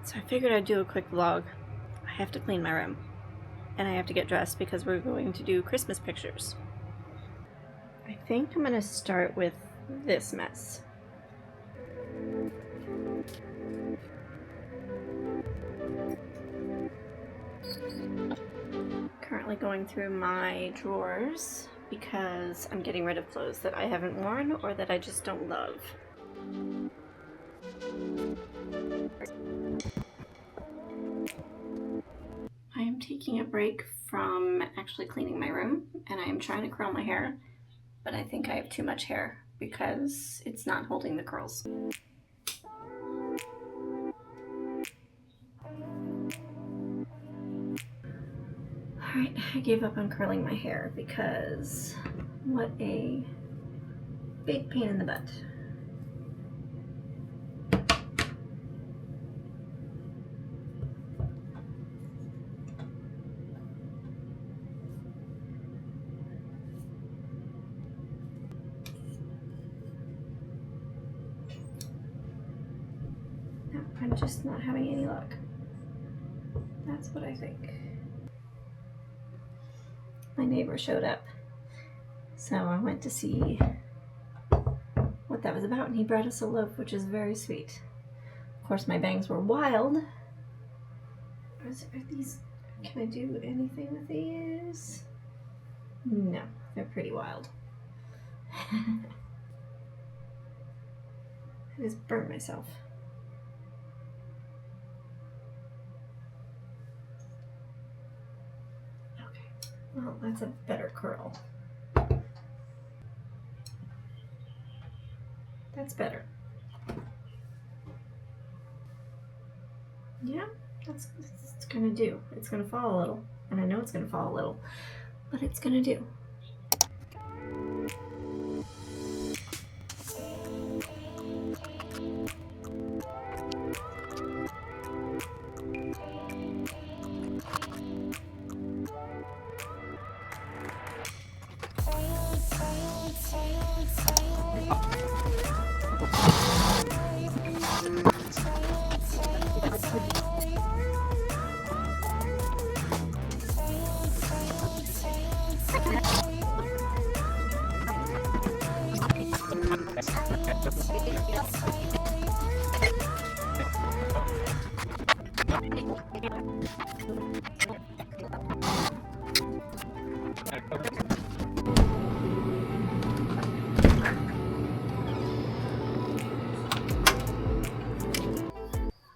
So I figured I'd do a quick vlog. I have to clean my room. And I have to get dressed because we're going to do Christmas pictures. I think I'm gonna start with this mess. Currently going through my drawers because I'm getting rid of clothes that I haven't worn or that I just don't love. I am taking a break from actually cleaning my room, and I am trying to curl my hair, but I think I have too much hair because it's not holding the curls. Alright, I gave up on curling my hair because what a big pain in the butt. No, I'm just not having any luck. That's what I think. My neighbor showed up, so I went to see what that was about, and he brought us a loaf, which is very sweet. Of course, my bangs were wild. Are these? Can I do anything with these? No, they're pretty wild. I just burnt myself. Well, that's a better curl. That's better. Yeah, that's it's gonna do. It's gonna fall a little, and I know it's gonna fall a little, but it's gonna do.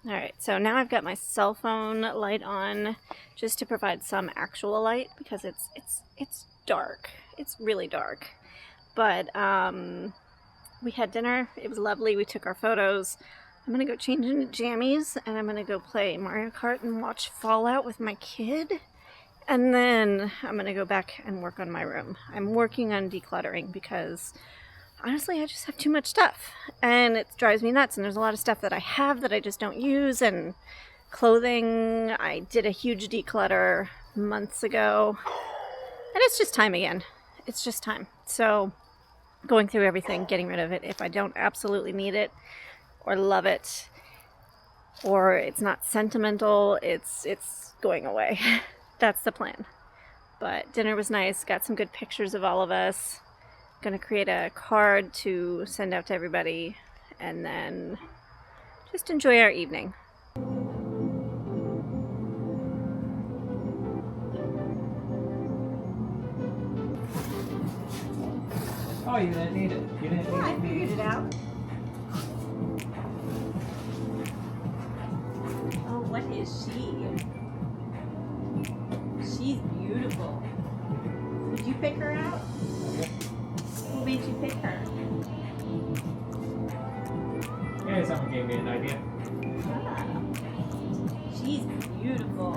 Alright, so now I've got my cell phone light on just to provide some actual light because it's dark. It's really dark. But we had dinner. It was lovely. We took our photos. I'm gonna go change into jammies and I'm gonna go play Mario Kart and watch Fallout with my kid. And then I'm gonna go back and work on my room. I'm working on decluttering because honestly, I just have too much stuff and it drives me nuts, and there's a lot of stuff that I have that I just don't use, and clothing. I did a huge declutter months ago, and it's just time again. It's just time. So going through everything, getting rid of it if I don't absolutely need it or love it or it's not sentimental, it's going away. That's the plan. But dinner was nice, got some good pictures of all of us. Gonna create a card to send out to everybody and then just enjoy our evening. Oh, you didn't need it. You didn't need it. I figured it out. Oh, what is she? She's beautiful. Did you pick her out? Who made you pick her? Yeah, someone gave me an idea. Ah, she's beautiful.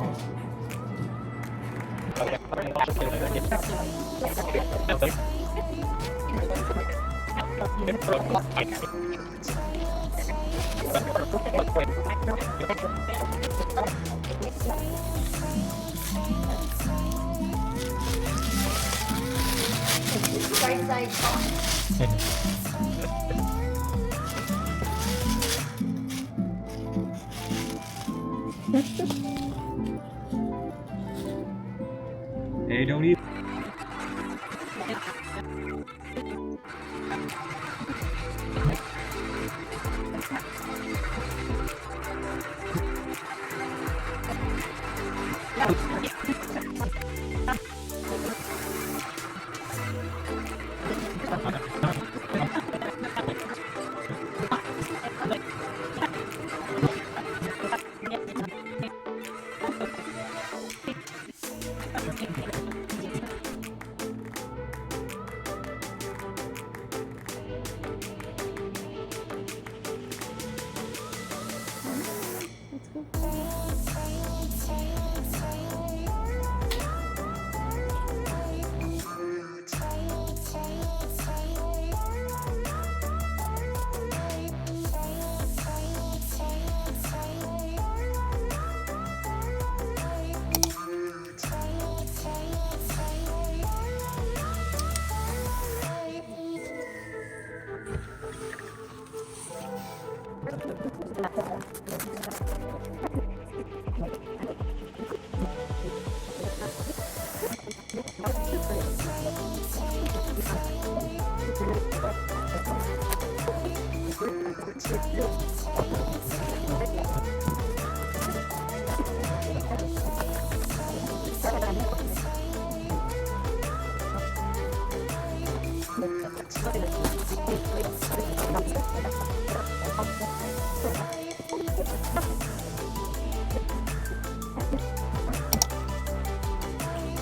Right side on. Hey, don't eat.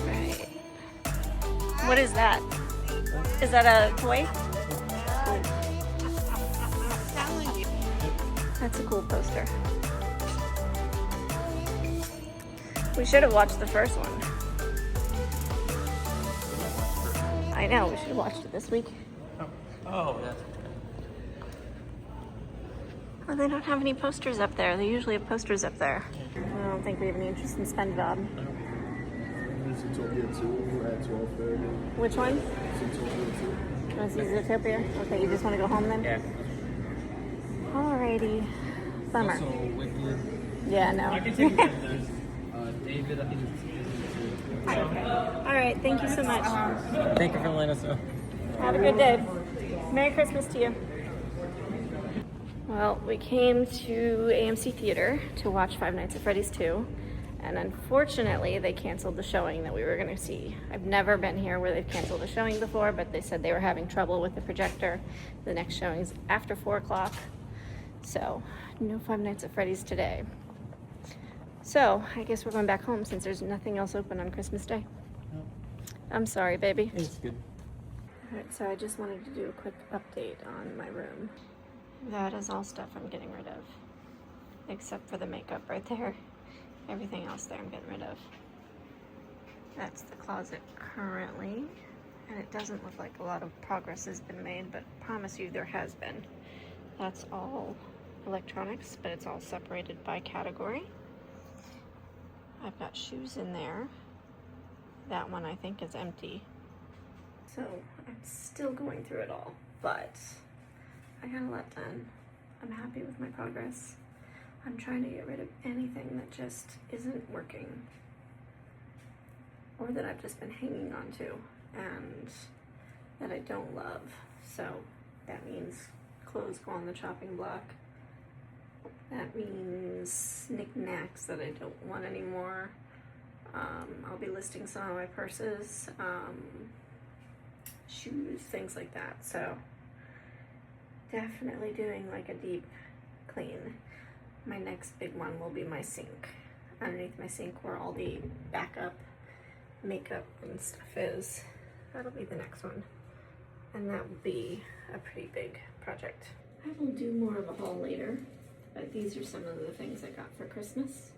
Right. What is that? Is that a toy? That's a cool poster. We should have watched the first one. I know, we should have watched it this week. Oh, that's. Oh, they don't have any posters up there. They usually have posters up there. I don't think we have any interest in SpongeBob. Zootopia 2 at 12:30. Which one? Zootopia 2. You want to see Zootopia? Okay, you just want to go home then? Yeah. Alrighty. Bummer. Also, Wicked. Yeah, no. I can take it. David, I think it's. Okay. Alright, thank you so much. Thank you for letting us know. Have a good day. Merry Christmas to you. Well, we came to AMC Theater to watch Five Nights at Freddy's 2, and unfortunately they canceled the showing that we were going to see. I've never been here where they've canceled a showing before, but they said they were having trouble with the projector. The next showing's after 4 o'clock, so no Five Nights at Freddy's today. So I guess we're going back home since there's nothing else open on Christmas Day. I'm sorry, baby. It's good. Alright, so I just wanted to do a quick update on my room. That is all stuff I'm getting rid of. Except for the makeup right there. Everything else there I'm getting rid of. That's the closet currently. And it doesn't look like a lot of progress has been made, but I promise you there has been. That's all electronics, but it's all separated by category. I've got shoes in there. That one I think is empty. So I'm still going through it all, but I got a lot done. I'm happy with my progress. I'm trying to get rid of anything that just isn't working or that I've just been hanging on to and that I don't love. So that means clothes go on the chopping block. That means knickknacks that I don't want anymore. I'll be listing some of my purses, shoes, things like that. So definitely doing like a deep clean. My next big one will be my sink. Underneath my sink where all the backup makeup and stuff is. That'll be the next one. And that will be a pretty big project. I will do more of a haul later, but these are some of the things I got for Christmas.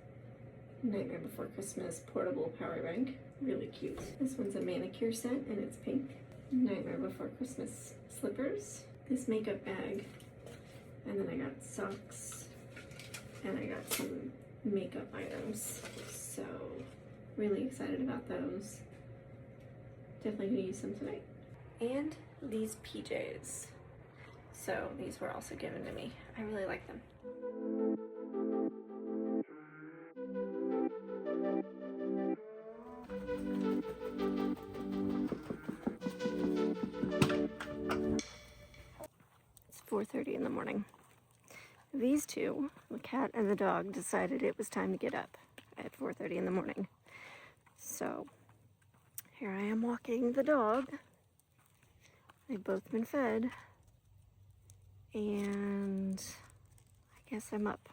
Nightmare Before Christmas portable power bank, really cute. This one's a manicure set and it's pink. Nightmare Before Christmas slippers. This makeup bag, and then I got socks, and I got some makeup items. So really excited about those. Definitely gonna use some tonight. And these PJs. So these were also given to me. I really like them. 4:30 in the morning. These two, the cat and the dog, decided it was time to get up at 4:30 in the morning. So here I am walking the dog. They've both been fed, and I guess I'm up.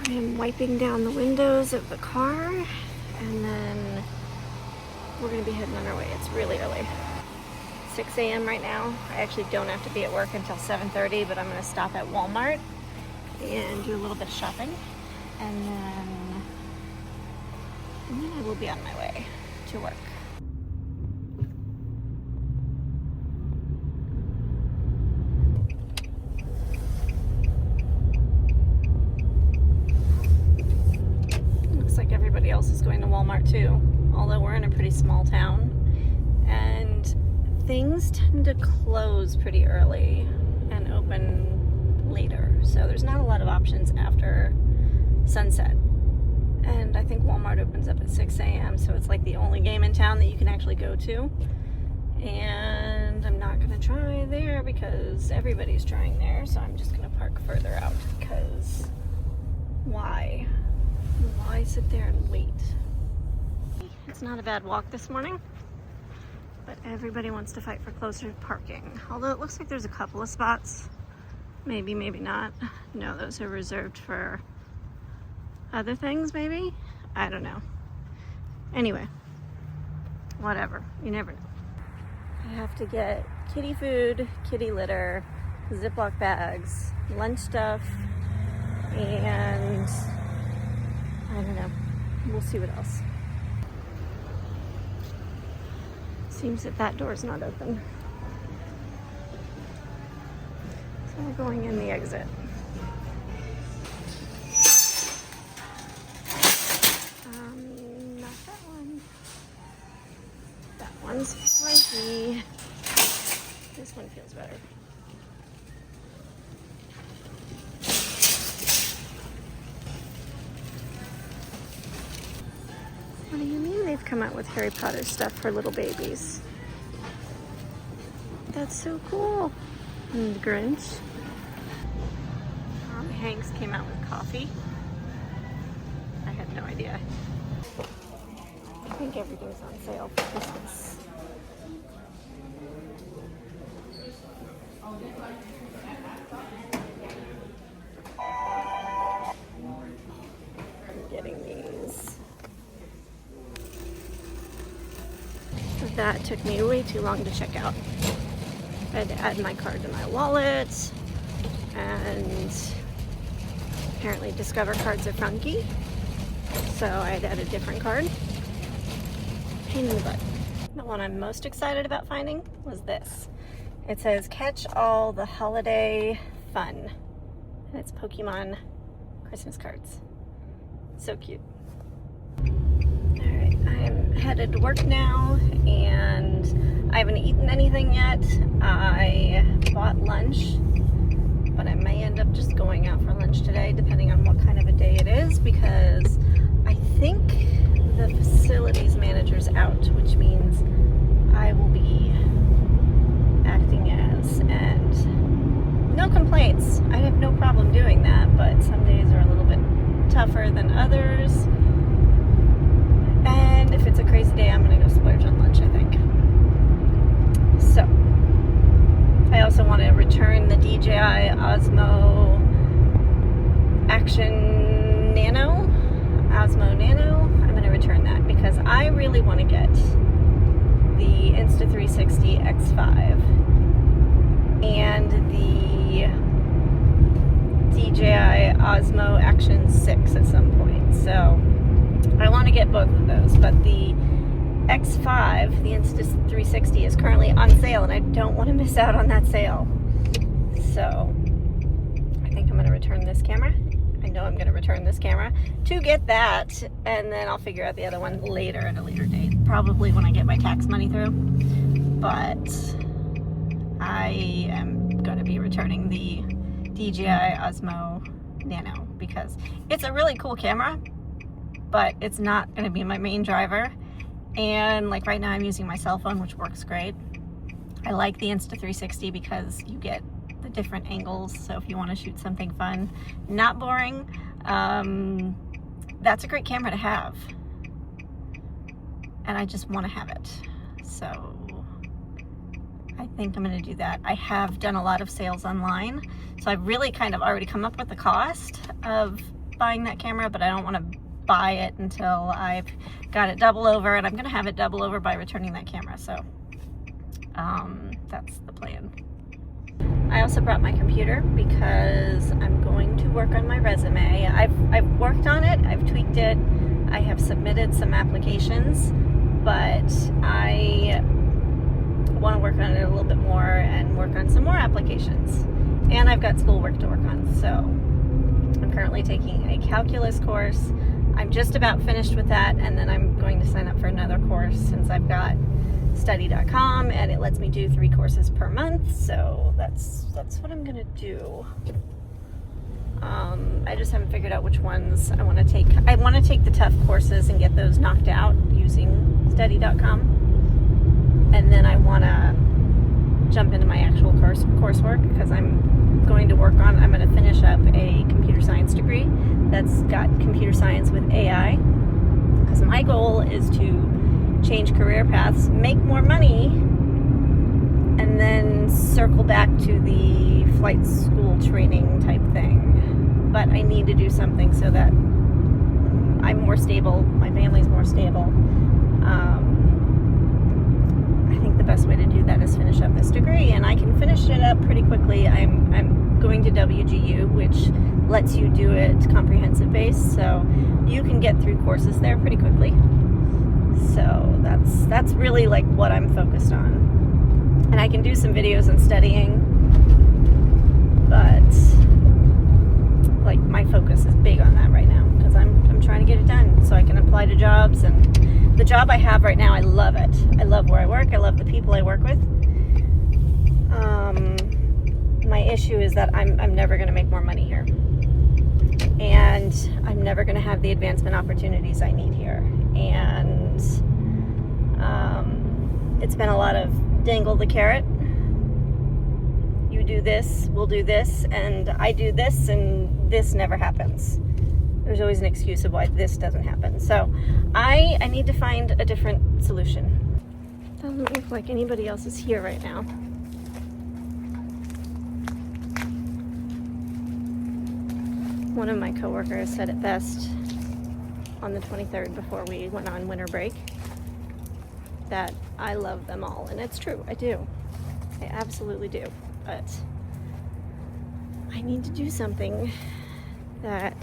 I am wiping down the windows of the car, and then we're going to be heading on our way. It's really early. 6 a.m. right now. I actually don't have to be at work until 7:30, but I'm going to stop at Walmart and do a little bit of shopping, and then I will be on my way to work. Looks like everybody else is going to Walmart too, although we're in a pretty small town, and things tend to close pretty early and open later, so there's not a lot of options after sunset. And I think Walmart opens up at 6 a.m., so it's like the only game in town that you can actually go to. And I'm not going to try there because everybody's trying there, so I'm just going to park further out, because why? Why sit there and wait? It's not a bad walk this morning, but everybody wants to fight for closer parking. Although it looks like there's a couple of spots. Maybe, maybe not. No, those are reserved for other things, maybe? I don't know. Anyway, whatever. You never know. I have to get kitty food, kitty litter, Ziploc bags, lunch stuff, and I don't know. We'll see what else. Seems that door's not open. So we're going in the exit. Not that one. That one's flaky. This one feels better. What do you mean they've come out with Harry Potter stuff for little babies? That's so cool. And the Grinch. Hanks came out with coffee. I had no idea. I think everything's on sale for Christmas. I'm getting these. That took me way too long to check out. I had to add my card to my wallet, and apparently Discover cards are funky, so I had to add a different card. Pain in the butt. The one I'm most excited about finding was this. It says catch all the holiday fun, and it's Pokemon Christmas cards. So cute. Alright, I'm headed to work now, and I haven't eaten anything yet. I bought lunch, but I may end up just going out for lunch today, depending on what kind of a day it is, because I think the facilities manager's out, which means I will be acting as, and no complaints. I have no problem doing that, but some days are a little bit tougher than others. And if it's a crazy day, I'm gonna go splurge on lunch, I think. So, I also want to return the DJI Osmo Osmo Nano. I'm going to return that because I really want to get the Insta360 X5 and the DJI Osmo Action 6 at some point. So I want to get both of those, but the X5, the Insta360, is currently on sale, and I don't want to miss out on that sale. So I think I'm going to return this camera. I know I'm going to return this camera to get that, and then I'll figure out the other one later at a later date, probably when I get my tax money through. But I am going to be returning the DJI Osmo Nano because it's a really cool camera, but it's not going to be my main driver. And like right now I'm using my cell phone, which works great. I like the Insta360 because you get the different angles. So if you want to shoot something fun, not boring, that's a great camera to have. And I just want to have it. So I think I'm going to do that. I have done a lot of sales online, so I've really kind of already come up with the cost of buying that camera, but I don't want to buy it until I've got it double over, and I'm going to have it double over by returning that camera. So that's the plan. I also brought my computer because I'm going to work on my resume. I've worked on it, I've tweaked it, I have submitted some applications, but I want to work on it a little bit more and work on some more applications. And I've got schoolwork to work on, so I'm currently taking a calculus course. I'm just about finished with that, and then I'm going to sign up for another course since I've got study.com and it lets me do 3 courses per month, so that's what I'm gonna do. I just haven't figured out which ones I want to take. I want to take the tough courses and get those knocked out using study.com, and then I want to jump into my actual coursework because I'm going to finish up a computer science degree that's got computer science with AI, because my goal is to change career paths, make more money, and then circle back to the flight school training type thing. But I need to do something so that I'm more stable, my family's more stable. I think the best way to do that is finish up this degree, and I can finish it up pretty quickly. I'm going to WGU, which lets you do it comprehensive based, so you can get through courses there pretty quickly. So that's really like what I'm focused on. And I can do some videos on studying, but like my focus is big on that right now because I'm trying to get it done so I can apply to jobs. And the job I have right now, I love it. I love where I work. I love the people I work with. My issue is that I'm never going to make more money here, and I'm never going to have the advancement opportunities I need here. And it's been a lot of dangle the carrot. You do this, we'll do this, and I do this, and this never happens. There's always an excuse of why this doesn't happen. So I need to find a different solution. Doesn't look like anybody else is here right now. One of my coworkers said it best on the 23rd before we went on winter break that I love them all, and it's true, I do. I absolutely do, but I need to do something that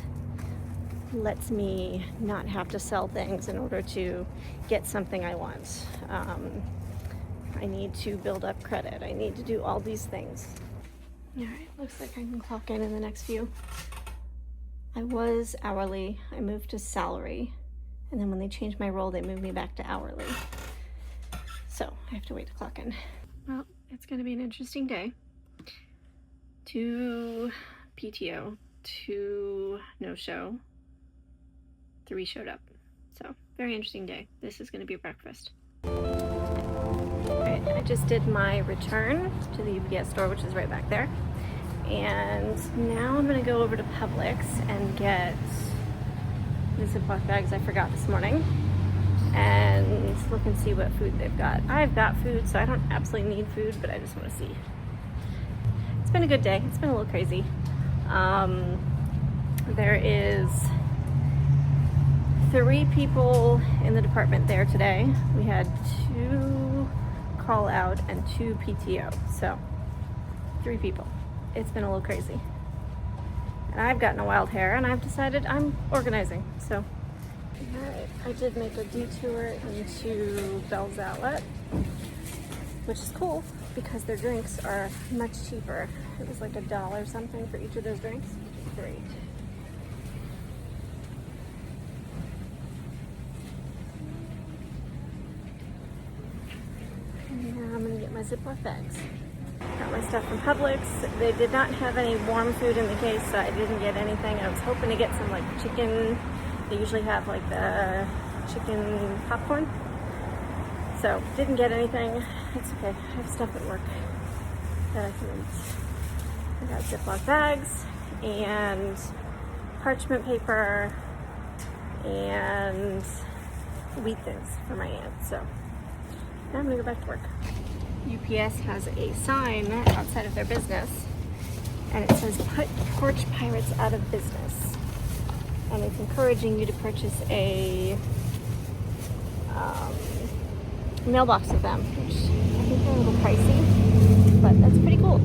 lets me not have to sell things in order to get something I want. I need to build up credit. I need to do all these things. All right, looks like I can clock in the next few. I was hourly, I moved to salary, and then when they changed my role, they moved me back to hourly. So I have to wait to clock in. Well, it's gonna be an interesting day. 2 PTO, 2 no-show, 3 showed up. So, very interesting day. This is gonna be breakfast. Alright, I just did my return to the UPS store, which is right back there. And now I'm gonna go over to Publix and get the Ziploc bags I forgot this morning and look and see what food they've got. I've got food, so I don't absolutely need food, but I just want to see. It's been a good day. It's been a little crazy. There is 3 people in the department there today. We had 2 call out and 2 PTO, so 3 people. It's been a little crazy. And I've gotten a wild hair, and I've decided I'm organizing, so. Alright, I did make a detour into Bell's Outlet, which is cool because their drinks are much cheaper. It was like $1 something for each of those drinks, which is great. And now I'm gonna get my Ziploc bags. Got my stuff from Publix. They did not have any warm food in the case, so I didn't get anything. I was hoping to get some like chicken. They usually have like the chicken popcorn. So didn't get anything. It's okay. I have stuff at work that I can eat. I got Ziploc bags and parchment paper and wheat thins for my aunt. So now I'm gonna go back to work. UPS has a sign outside of their business, and it says "Put porch pirates out of business," and it's encouraging you to purchase a mailbox of them, which I think they're a little pricey, but that's pretty cool.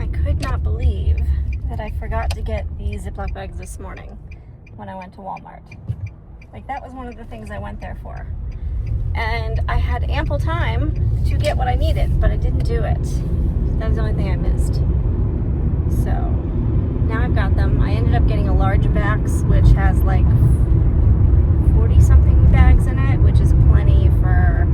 I could not believe that I forgot to get the Ziploc bags this morning when I went to Walmart. Like, that was one of the things I went there for. And I had ample time to get what I needed, but I didn't do it. That was the only thing I missed. So now I've got them. I ended up getting a large box, which has like 40 something bags in it, which is plenty for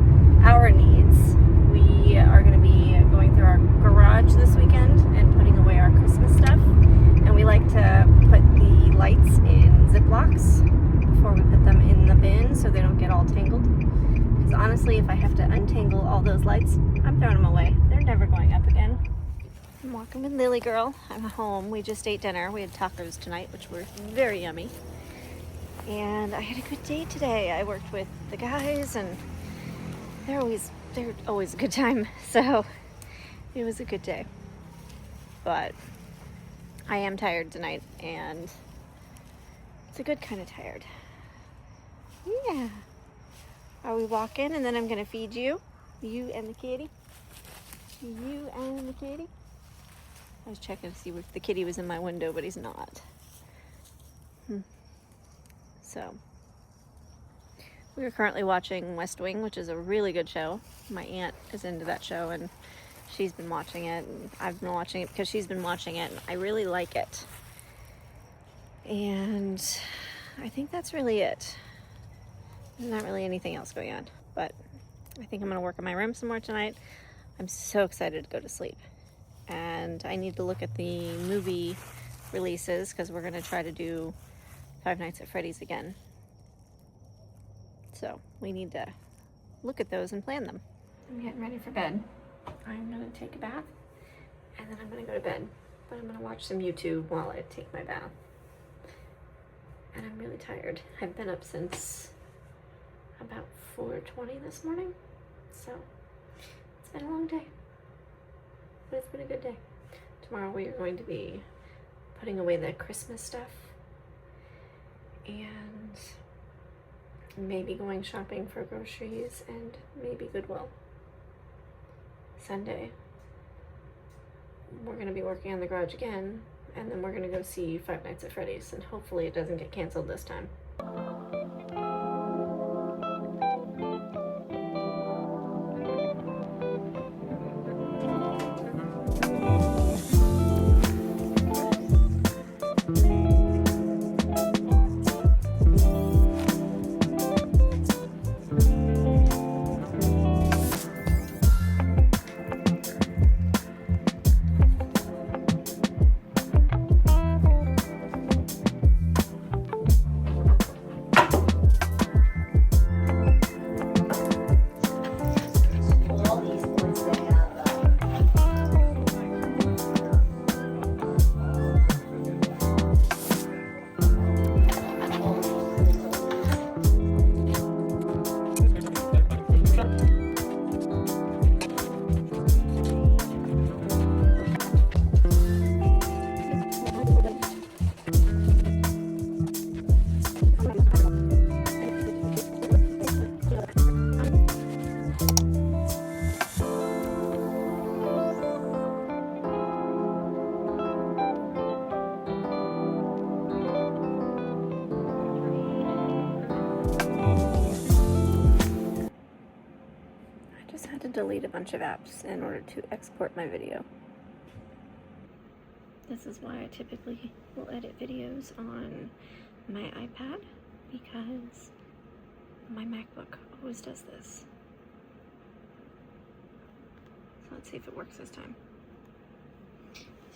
our needs. We are going to be going through our garage this weekend and putting away our Christmas stuff. And we like to put the lights in Ziplocs before we put them in the bin so they don't get all tangled. Because honestly, if I have to untangle all those lights, I'm throwing them away. They're never going up again. I'm walking with Lily Girl. I'm home. We just ate dinner. We had tacos tonight, which were very yummy. And I had a good day today. I worked with the guys, and they're always a good time. So it was a good day. But I am tired tonight, and it's a good kind of tired. Yeah. Are we walking, and then I'm gonna feed you? You and the kitty? You and the kitty? I was checking to see if the kitty was in my window, but he's not. So, we are currently watching West Wing, which is a really good show. My aunt is into that show, and she's been watching it, and I've been watching it because she's been watching it, and I really like it. And I think that's really it. There's not really anything else going on, but I think I'm going to work on my room some more tonight. I'm so excited to go to sleep. And I need to look at the movie releases because we're going to try to do Five Nights at Freddy's again. So we need to look at those and plan them. I'm getting ready for bed. I'm going to take a bath, and then I'm going to go to bed. But I'm going to watch some YouTube while I take my bath. And I'm really tired. I've been up since about 4:20 this morning, so it's been a long day, but it's been a good day. Tomorrow we are going to be putting away the Christmas stuff and maybe going shopping for groceries and maybe Goodwill. Sunday we're going to be working on the garage again, and then we're going to go see Five Nights at Freddy's, and hopefully it doesn't get canceled this time. Delete a bunch of apps in order to export my video. This is why I typically will edit videos on my iPad, because my MacBook always does this. So let's see if it works this time.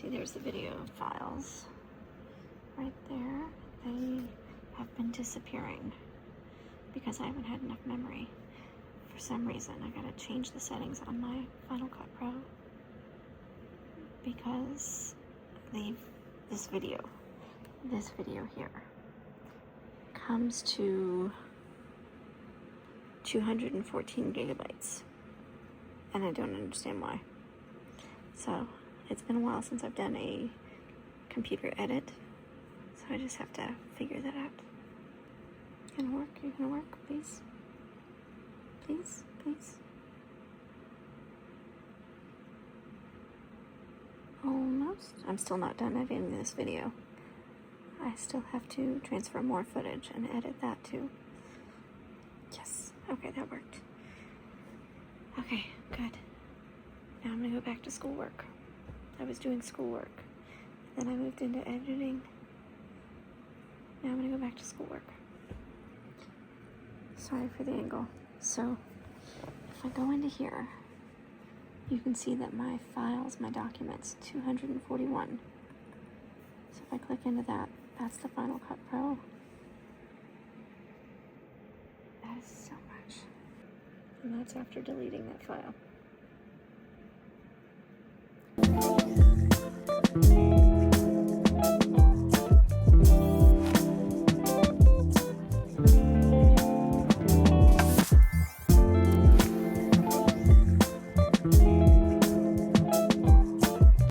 See, there's the video files right there. They have been disappearing because I haven't had enough memory. For some reason, I gotta change the settings on my Final Cut Pro because this video here comes to 214 gigabytes, and I don't understand why. So it's been a while since I've done a computer edit, so I just have to figure that out. Gonna work? You're gonna work, please? Please, please. Almost. I'm still not done editing this video. I still have to transfer more footage and edit that too. Yes. Okay, that worked. Okay, good. Now I'm gonna go back to schoolwork. I was doing schoolwork. Then I moved into editing. Now I'm gonna go back to schoolwork. Sorry for the angle. So, if I go into here, you can see that my files, my documents, 241. So if I click into that, that's the Final Cut Pro. That is so much. And that's after deleting that file.